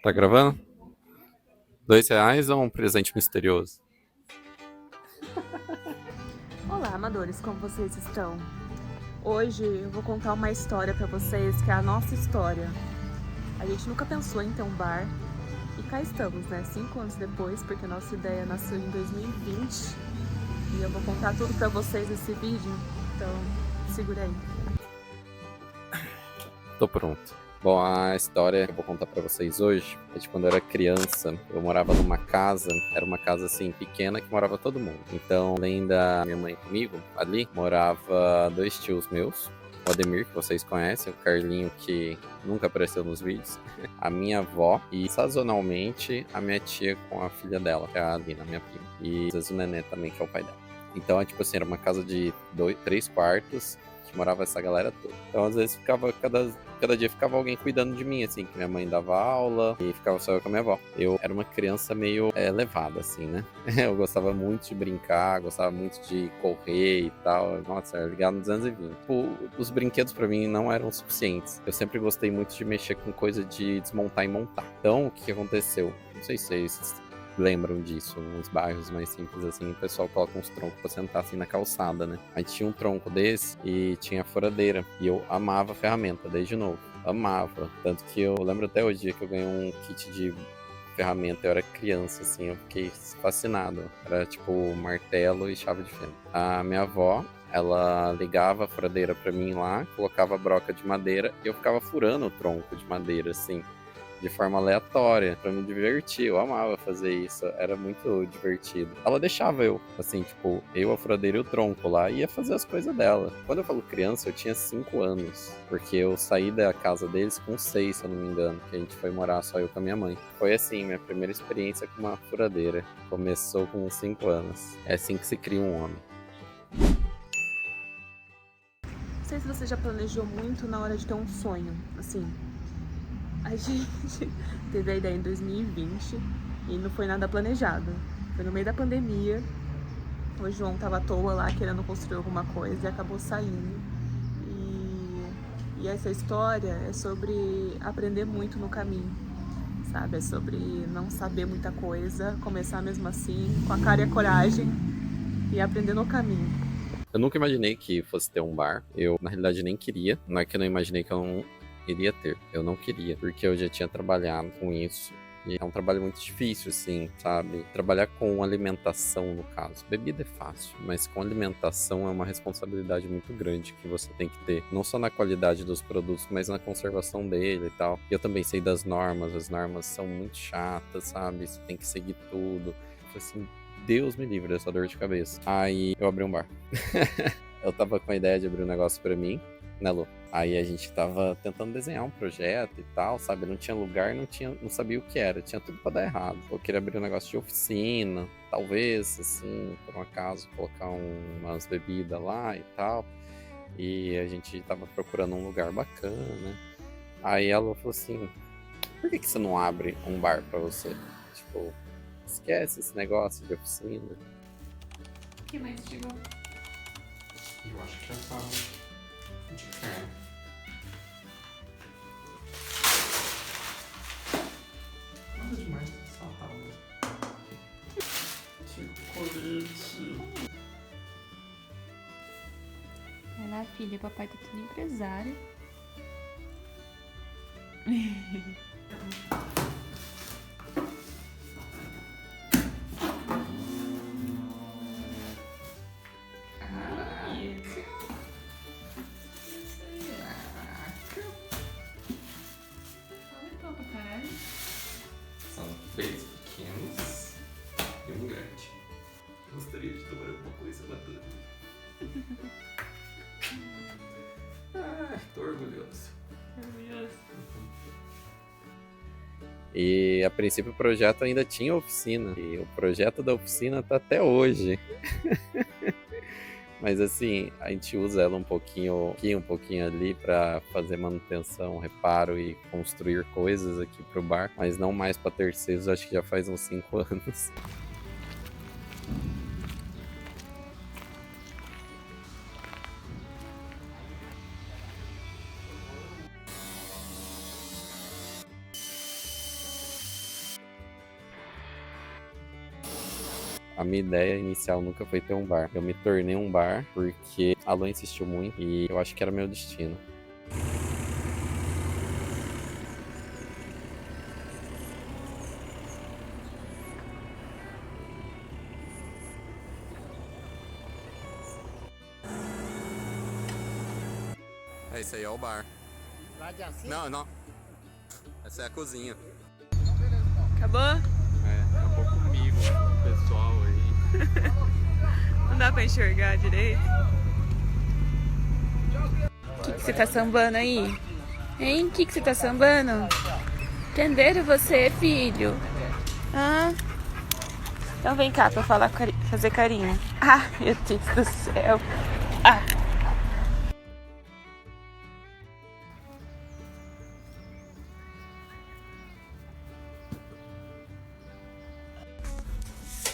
Tá gravando? R$ 2 ou um presente misterioso? Olá, amadores, como vocês estão? Hoje eu vou contar uma história pra vocês que é a nossa história. A gente nunca pensou em ter um bar e cá estamos, né? 5 anos depois, porque a nossa ideia nasceu em 2020 e eu vou contar tudo pra vocês nesse vídeo, então segura aí. Tô pronto. Bom, a história que eu vou contar pra vocês hoje é de quando eu era criança. Eu morava numa casa, era uma casa assim pequena que morava todo mundo. Então, além da minha mãe comigo, ali morava 2 tios meus. O Ademir, que vocês conhecem, o Carlinho, que nunca apareceu nos vídeos, a minha avó e, sazonalmente, a minha tia com a filha dela, que é a Alina, minha prima. E às vezes o Nenê também, que é o pai dela. Então, é tipo assim, era uma casa de 3 quartos, que morava essa galera toda. Então, às vezes, ficava cada dia ficava alguém cuidando de mim, assim, que minha mãe dava aula e ficava só eu com a minha avó. Eu era uma criança meio levada, assim, né? Eu gostava muito de brincar, gostava muito de correr e tal. Nossa, eu era ligado no 220. Tipo, os brinquedos pra mim não eram suficientes. Eu sempre gostei muito de mexer com coisa de desmontar e montar. Então, o que aconteceu? Não sei se vocês lembram disso, nos bairros mais simples assim, o pessoal coloca uns troncos pra sentar assim na calçada, né? Aí tinha um tronco desse e tinha furadeira. E eu amava a ferramenta, desde novo. Amava. Tanto que eu lembro até o dia que eu ganhei um kit de ferramenta, eu era criança, assim, eu fiquei fascinado. Era tipo martelo e chave de fenda. A minha avó, ela ligava a furadeira pra mim lá, colocava a broca de madeira e eu ficava furando o tronco de madeira, assim, de forma aleatória, pra me divertir. Eu amava fazer isso, era muito divertido. Ela deixava eu, assim, tipo, eu, a furadeira e o tronco lá, ia fazer as coisas dela. Quando eu falo criança, eu tinha 5 anos, porque eu saí da casa deles com 6, se eu não me engano, que a gente foi morar só eu com a minha mãe. Foi assim, minha primeira experiência com uma furadeira. Começou com 5 anos. É assim que se cria um homem. Não sei se você já planejou muito na hora de ter um sonho, assim. A gente teve a ideia em 2020 e não foi nada planejado. Foi no meio da pandemia. O João tava à toa lá querendo construir alguma coisa e acabou saindo. E essa história é sobre aprender muito no caminho, sabe? É sobre não saber muita coisa, começar mesmo assim, com a cara e a coragem e aprender no caminho. Eu nunca imaginei que fosse ter um bar. Eu, na realidade, nem queria. Não é que eu não imaginei que eu não iria ter. Eu não queria, porque eu já tinha trabalhado com isso. E é um trabalho muito difícil, assim, sabe? Trabalhar com alimentação, no caso. Bebida é fácil, mas com alimentação é uma responsabilidade muito grande que você tem que ter. Não só na qualidade dos produtos, mas na conservação dele e tal. Eu também sei das normas. As normas são muito chatas, sabe? Você tem que seguir tudo. Assim, Deus me livre dessa dor de cabeça. Aí eu abri um bar. Eu tava com a ideia de abrir um negócio pra mim, né, Lu? Aí a gente tava tentando desenhar um projeto e tal, sabe? Não tinha lugar, não sabia o que era, tinha tudo pra dar errado. Eu queria abrir um negócio de oficina, talvez, assim, por um acaso, colocar umas bebidas lá e tal. E a gente tava procurando um lugar bacana. Aí ela falou assim: por que você não abre um bar pra você? Tipo, esquece esse negócio de oficina. O que mais chegou? Eu acho que já tá de cara. Nada demais, só a tábua. Chocolate. Vai lá, filha, papai tá tudo empresário. Aumentou pra caralho. São 3 pequenos e um grande. Gostaria de tomar alguma coisa madura. Tô orgulhoso. E a princípio o projeto ainda tinha oficina. E o projeto da oficina tá até hoje. Mas assim, a gente usa ela um pouquinho ali para fazer manutenção, reparo e construir coisas aqui pro bar, mas não mais para terceiros, acho que já faz uns 5 anos. A minha ideia inicial nunca foi ter um bar. Eu me tornei um bar porque a Lu insistiu muito e eu acho que era meu destino. Esse aí é o bar. Não, não. Essa é a cozinha. Acabou? Acabou comigo, o pessoal aí. Não dá pra enxergar direito. O que você tá sambando aí? Hein? O que você tá sambando? Entenderam você, filho? Ah? Então vem cá pra falar, fazer carinho. Ah, meu Deus do céu. Ah.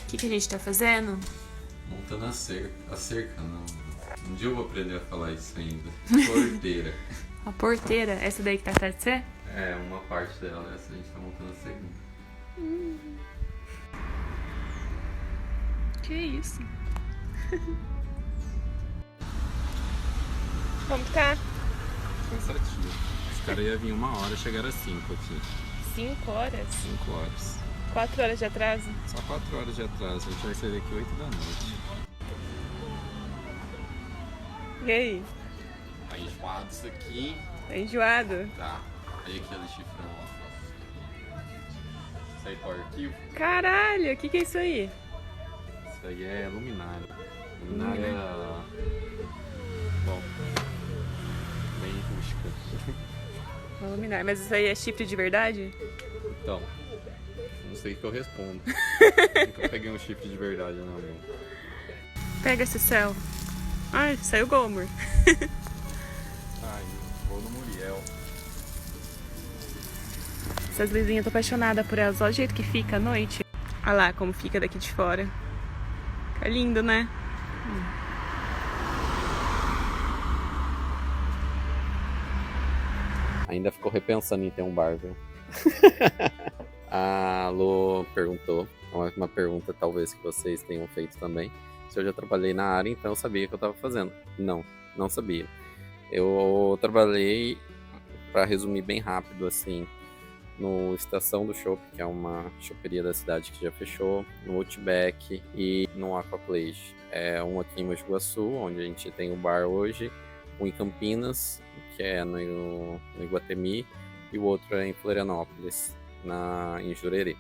O que a gente tá fazendo? Montando a cerca, não. Um dia eu vou aprender a falar isso ainda. Porteira. A porteira, essa daí que tá atrás de você? É, uma parte dela, essa a gente tá montando a segunda. Que isso? Como que tá? Cansativo. Os caras iam vir 1 hora, chegaram às 5 aqui. 5 horas? 5 horas. 4 horas de atraso? Só 4 horas de atraso. A gente vai sair daqui 8 da noite. E aí? Tá enjoado isso aqui. Tá enjoado? Tá. Aí aquele chifrão, ó. Isso aí tá o arquivo. Caralho, o que é isso aí? Isso aí é luminária. Luminária. Bom. Bem rústica. Uma luminária, mas isso aí é chifre de verdade? Então. Não sei o que eu respondo. Nunca peguei um chifre de verdade, não, meu. Pega esse céu. Ai, saiu gol, amor. Ai, vou no Muriel. Essas luzinhas, eu tô apaixonada por elas. Olha o jeito que fica à noite. Olha lá como fica daqui de fora. Fica lindo, né? Ainda ficou repensando em ter um bar, viu? A Lu perguntou, uma pergunta talvez que vocês tenham feito também, se eu já trabalhei na área, então eu sabia o que eu estava fazendo. Não, não sabia. Eu trabalhei, para resumir bem rápido, assim, no Estação do Chopp, que é uma choperia da cidade que já fechou, no Outback e no Aquaplage. É um aqui em Mogi Guaçu, onde a gente tem o bar hoje, um em Campinas, que é no Iguatemi, e o outro é em Florianópolis, em Jurerê.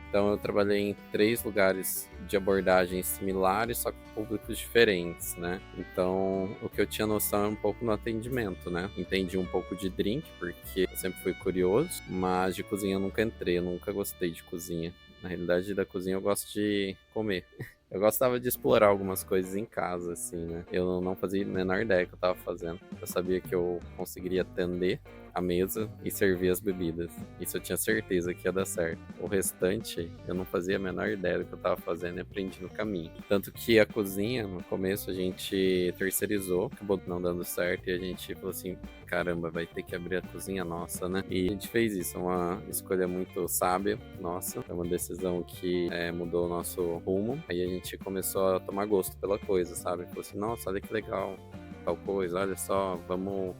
Então eu trabalhei em 3 lugares de abordagens similares, só que com públicos diferentes, né? Então o que eu tinha noção é um pouco no atendimento, né? Entendi um pouco de drink, porque eu sempre fui curioso, mas de cozinha eu nunca entrei, eu nunca gostei de cozinha. Na realidade, da cozinha eu gosto de comer. Eu gostava de explorar algumas coisas em casa, assim, né? Eu não fazia a menor ideia que eu tava fazendo. Eu sabia que eu conseguiria atender a mesa e servir as bebidas. Isso eu tinha certeza que ia dar certo. O restante, eu não fazia a menor ideia do que eu tava fazendo e aprendi no caminho. Tanto que a cozinha, no começo, a gente terceirizou, acabou não dando certo e a gente falou assim, caramba, vai ter que abrir a cozinha nossa, né? E a gente fez isso, uma escolha muito sábia nossa, é uma decisão que mudou o nosso rumo. Aí a gente começou a tomar gosto pela coisa, sabe? Falou assim, nossa, olha que legal tal coisa, olha só, vamos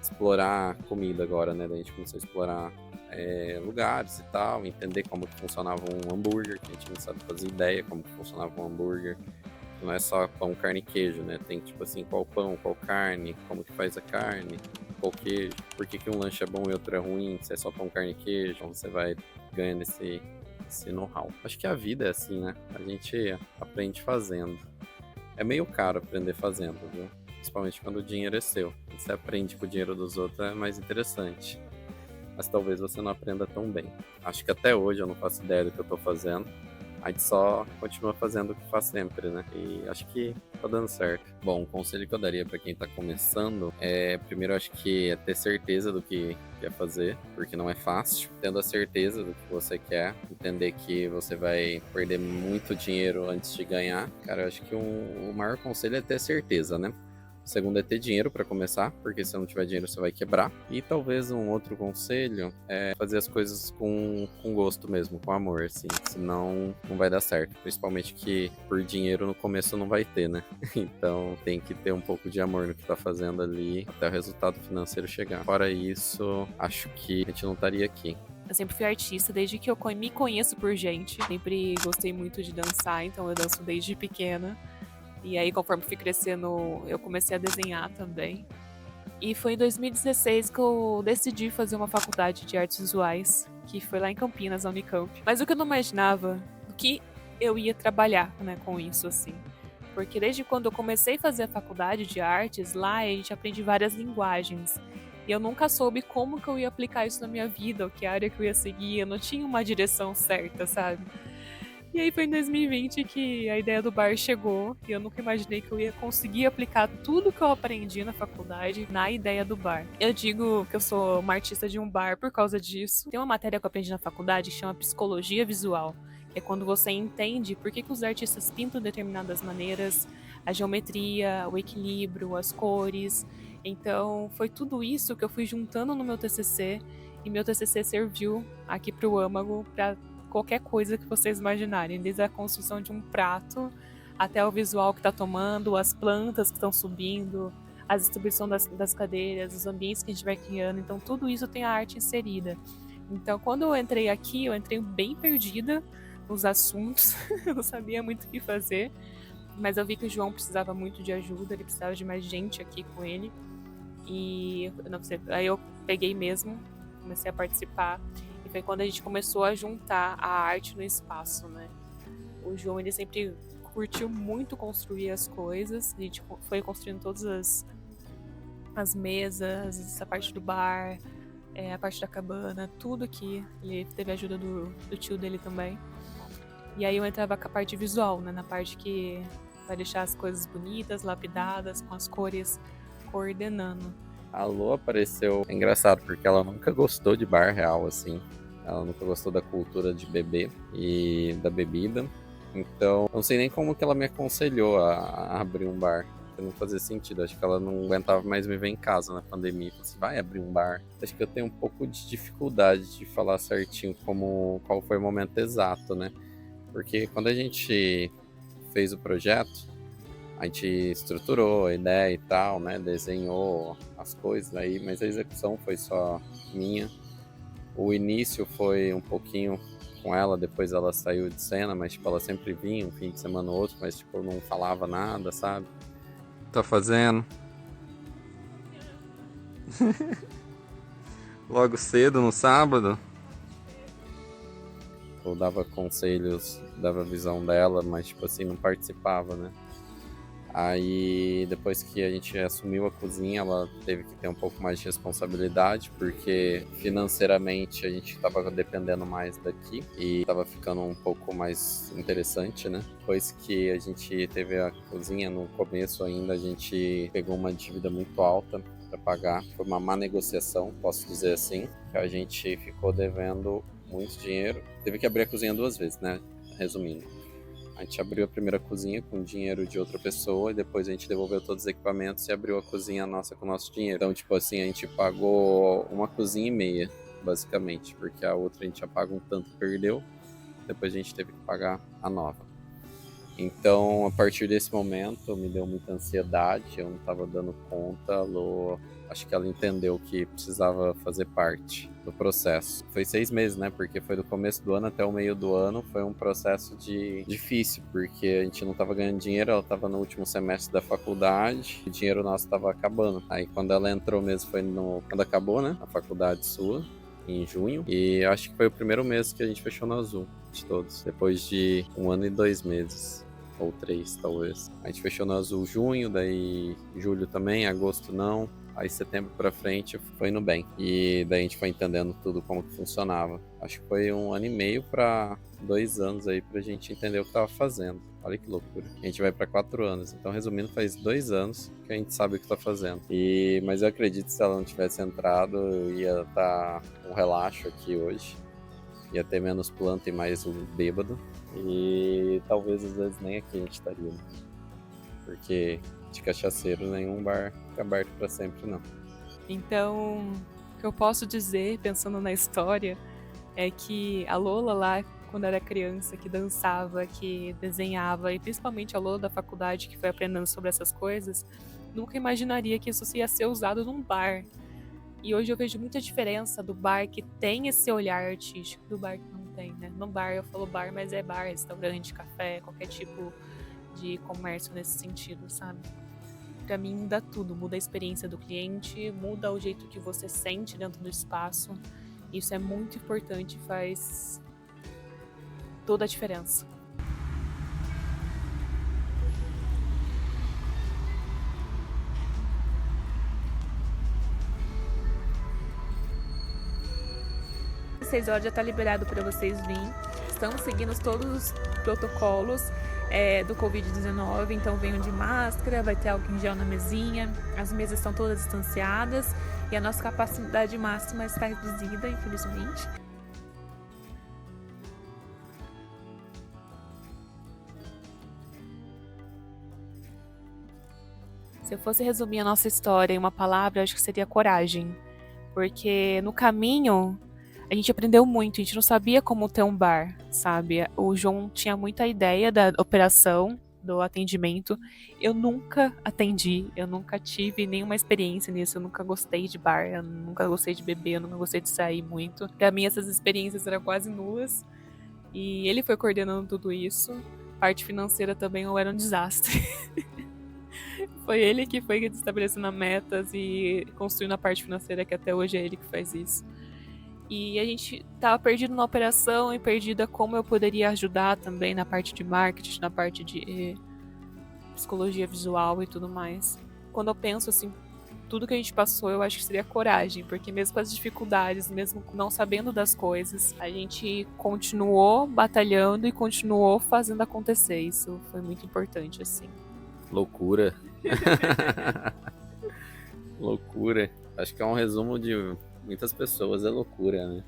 explorar comida agora, né? Daí a gente começou a explorar lugares e tal, entender como que funcionava um hambúrguer, que a gente não sabe fazer ideia como que funcionava um hambúrguer. Não é só pão, carne e queijo, né? Tem tipo assim, qual pão, qual carne, como que faz a carne, qual queijo, por que que um lanche é bom e outro é ruim, se é só pão, carne e queijo, então você vai ganhando esse know-how. Acho que a vida é assim, né? A gente aprende fazendo. É meio caro aprender fazendo, viu? Principalmente quando o dinheiro é seu. Você aprende com o dinheiro dos outros, é mais interessante. Mas talvez você não aprenda tão bem. Acho que até hoje eu não faço ideia do que eu tô fazendo. A gente só continua fazendo o que faz sempre, né? E acho que tá dando certo. Bom, um conselho que eu daria pra quem tá começando primeiro, acho que é ter certeza do que quer fazer, porque não é fácil. Tendo a certeza do que você quer, entender que você vai perder muito dinheiro antes de ganhar. Cara, eu acho que o maior conselho é ter certeza, né? segundo é ter dinheiro para começar, porque se não tiver dinheiro você vai quebrar. E talvez um outro conselho é fazer as coisas com gosto mesmo, com amor, assim, senão não vai dar certo. Principalmente que por dinheiro no começo não vai ter, né? Então tem que ter um pouco de amor no que tá fazendo ali até o resultado financeiro chegar. Fora isso, acho que a gente não estaria aqui. Eu sempre fui artista, desde que eu me conheço por gente. Sempre gostei muito de dançar, então eu danço desde pequena. E aí, conforme fui crescendo, eu comecei a desenhar também. E foi em 2016 que eu decidi fazer uma faculdade de artes visuais, que foi lá em Campinas, na Unicamp. Mas o que eu não imaginava, o que eu ia trabalhar, né, com isso, assim. Porque desde quando eu comecei a fazer a faculdade de artes, lá a gente aprende várias linguagens. E eu nunca soube como que eu ia aplicar isso na minha vida, ou que área que eu ia seguir. Eu não tinha uma direção certa, sabe? E aí foi em 2020 que a ideia do bar chegou. E eu nunca imaginei que eu ia conseguir aplicar tudo que eu aprendi na faculdade na ideia do bar. Eu digo que eu sou uma artista de um bar por causa disso. Tem uma matéria que eu aprendi na faculdade que chama Psicologia Visual. É quando você entende por que os artistas pintam de determinadas maneiras, a geometria, o equilíbrio, as cores. Então, foi tudo isso que eu fui juntando no meu TCC, e meu TCC serviu aqui para o âmago para qualquer coisa que vocês imaginarem, desde a construção de um prato até o visual que está tomando, as plantas que estão subindo, a distribuição das cadeiras, os ambientes que a gente vai criando. Então, tudo isso tem a arte inserida. Então, quando eu entrei aqui, eu entrei bem perdida nos assuntos, eu não sabia muito o que fazer, mas eu vi que o João precisava muito de ajuda, ele precisava de mais gente aqui com ele. E não sei, aí eu peguei mesmo, comecei a participar, e foi quando a gente começou a juntar a arte no espaço, né? O João, ele sempre curtiu muito construir as coisas, a gente foi construindo todas as mesas, essa parte do bar, a parte da cabana, tudo aqui. Ele teve a ajuda do tio dele também. E aí eu entrava com a parte visual, né? Na parte que vai deixar as coisas bonitas, lapidadas, com as cores coordenando. A Lô apareceu, é engraçado, porque ela nunca gostou de bar real, assim. Ela nunca gostou da cultura de beber e da bebida. Então, não sei nem como que ela me aconselhou a abrir um bar. Porque não fazia sentido. Acho que ela não aguentava mais me ver em casa na pandemia. Falei assim, vai abrir um bar. Acho que eu tenho um pouco de dificuldade de falar certinho qual foi o momento exato, né? Porque quando a gente fez o projeto, a gente estruturou a ideia e tal, né? Desenhou as coisas aí, mas a execução foi só minha. O início foi um pouquinho com ela, depois ela saiu de cena, mas tipo, ela sempre vinha um fim de semana ou outro, mas tipo, não falava nada, sabe? Tá fazendo? Logo cedo, no sábado? Eu dava conselhos, dava a visão dela, mas tipo assim, não participava, né? Aí, depois que a gente assumiu a cozinha, ela teve que ter um pouco mais de responsabilidade, porque financeiramente a gente estava dependendo mais daqui e estava ficando um pouco mais interessante, né? Depois que a gente teve a cozinha, no começo ainda, a gente pegou uma dívida muito alta para pagar. Foi uma má negociação, posso dizer assim. A gente ficou devendo muito dinheiro. Teve que abrir a cozinha 2 vezes, né? Resumindo. A gente abriu a primeira cozinha com dinheiro de outra pessoa e depois a gente devolveu todos os equipamentos e abriu a cozinha nossa com o nosso dinheiro. Então, tipo assim, a gente pagou uma cozinha e meia, basicamente, porque a outra a gente já paga um tanto, perdeu, depois a gente teve que pagar a nova. Então, a partir desse momento, me deu muita ansiedade, eu não estava dando conta, a Lô, acho que ela entendeu que precisava fazer parte do processo. Foi 6 meses, né? Porque foi do começo do ano até o meio do ano. Foi um processo difícil, porque a gente não estava ganhando dinheiro, ela estava no último semestre da faculdade, e o dinheiro nosso estava acabando. Aí quando ela entrou mesmo foi quando acabou, né? A faculdade sua, em junho. E acho que foi o primeiro mês que a gente fechou no azul, de todos. Depois de 1 ano e 2 meses. Ou 3, talvez. A gente fechou no azul junho, daí julho também, agosto não. Aí setembro pra frente foi indo bem. E daí a gente foi entendendo tudo como que funcionava. Acho que foi 1 ano e meio pra 2 anos aí pra gente entender o que tava fazendo. Olha que loucura. A gente vai pra 4 anos. Então, resumindo, faz 2 anos que a gente sabe o que tá fazendo. Mas eu acredito que se ela não tivesse entrado, eu ia estar um relaxo aqui hoje. Ia ter menos planta e mais o bêbado. E talvez às vezes nem aqui a gente estaria, né? Porque de cachaceiro, nenhum bar fica aberto para sempre, não. Então, o que eu posso dizer, pensando na história, é que a Lola lá, quando era criança, que dançava, que desenhava, e principalmente a Lola da faculdade, que foi aprendendo sobre essas coisas, nunca imaginaria que isso ia ser usado num bar. E hoje eu vejo muita diferença do bar que tem esse olhar artístico do bar que não tem, né? No bar, eu falo bar, mas é bar, restaurante, café, qualquer tipo de comércio nesse sentido, sabe? Pra mim muda tudo, muda a experiência do cliente, muda o jeito que você sente dentro do espaço. Isso é muito importante e faz toda a diferença. Às 6 horas já está liberado para vocês virem. Estamos seguindo todos os protocolos do Covid-19, então venham de máscara, vai ter álcool em gel na mesinha, as mesas estão todas distanciadas e a nossa capacidade máxima está reduzida, infelizmente. Se eu fosse resumir a nossa história em uma palavra, eu acho que seria coragem. Porque no caminho a gente aprendeu muito, a gente não sabia como ter um bar, sabe? O João tinha muita ideia da operação, do atendimento. Eu nunca atendi, eu nunca tive nenhuma experiência nisso, eu nunca gostei de bar, eu nunca gostei de beber, eu nunca gostei de sair muito. Pra mim essas experiências eram quase nulas. E ele foi coordenando tudo isso. A parte financeira também era um desastre. Foi ele que foi estabelecendo metas e construindo a parte financeira, que até hoje é ele que faz isso. E a gente tava perdido na operação e perdida como eu poderia ajudar também na parte de marketing, na parte de psicologia visual e tudo mais. Quando eu penso assim, tudo que a gente passou, eu acho que seria coragem, porque mesmo com as dificuldades, mesmo não sabendo das coisas, a gente continuou batalhando e continuou fazendo acontecer. Isso foi muito importante, assim. Loucura. Loucura. Acho que é um resumo de muitas pessoas, é loucura, né?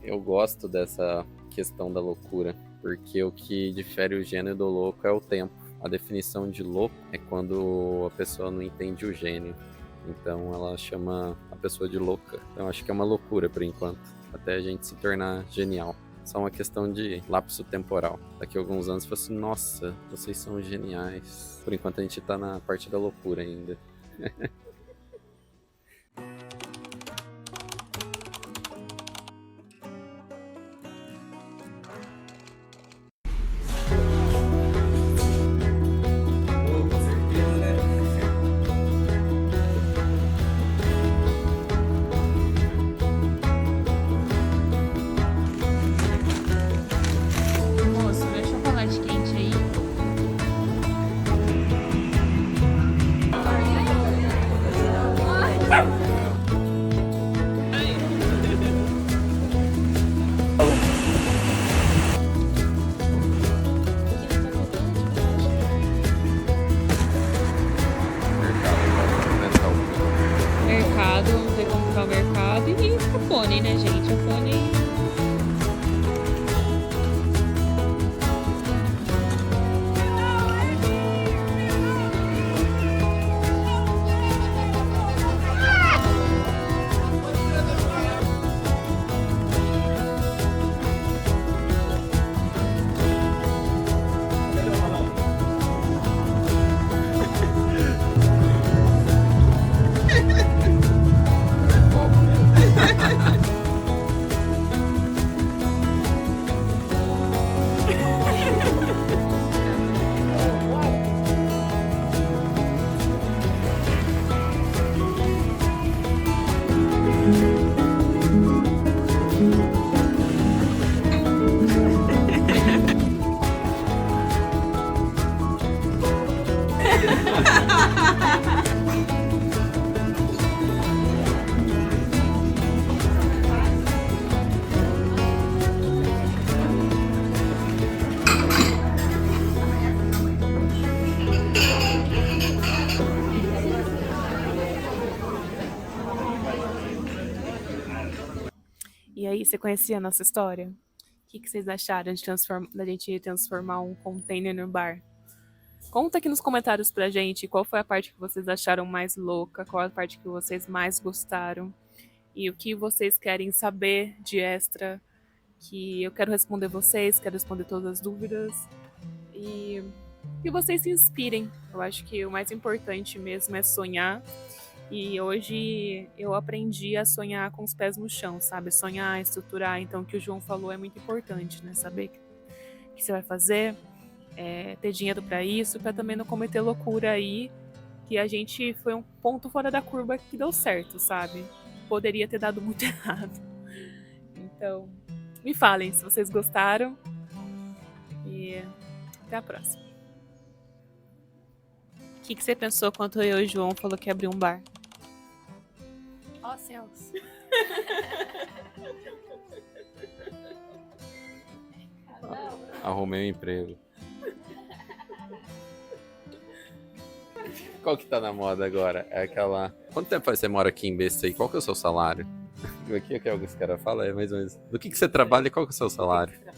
Eu gosto dessa questão da loucura, porque o que difere o gênio do louco é o tempo. A definição de louco é quando a pessoa não entende o gênio. Então ela chama a pessoa de louca. Então acho que é uma loucura por enquanto, até a gente se tornar genial. Só uma questão de lapso temporal. Daqui a alguns anos, você fala assim, nossa, vocês são geniais. Por enquanto a gente tá na parte da loucura ainda. Com certeza, né? Moço, meu chocolate quente aí. Mercado, não tem como ficar o mercado. E a fone, né, gente? A fone. E aí, você conhecia a nossa história? O que vocês acharam da gente transformar um container no bar? Conta aqui nos comentários pra gente qual foi a parte que vocês acharam mais louca, qual a parte que vocês mais gostaram e o que vocês querem saber de extra, que eu quero responder vocês, quero responder todas as dúvidas e que vocês se inspirem. Eu acho que o mais importante mesmo é sonhar. E hoje eu aprendi a sonhar com os pés no chão, sabe? Sonhar, estruturar. Então o que o João falou é muito importante, né? Saber o que você vai fazer, ter dinheiro pra isso, pra também não cometer loucura aí, que a gente foi um ponto fora da curva que deu certo, sabe? Poderia ter dado muito errado. Então, me falem se vocês gostaram e até a próxima. O que você pensou quando eu e o João falou que ia abrir um bar? Ó céus. Arrumei um emprego. Qual que tá na moda agora? É aquela... Quanto tempo faz que você mora aqui em Besta aí? Qual que é o seu salário? O que alguns caras falam? É mais ou menos. Do que você trabalha e qual que é o seu salário? De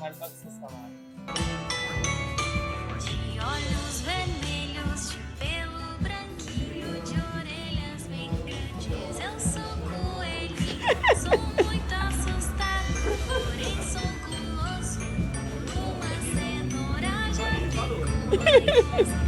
Olhos vermelhos, de pelo branquinho, de orelhas bem grandes. Eu sou coelhinho, sou muito assustado, porém sou guloso. Por uma cenoura já fico.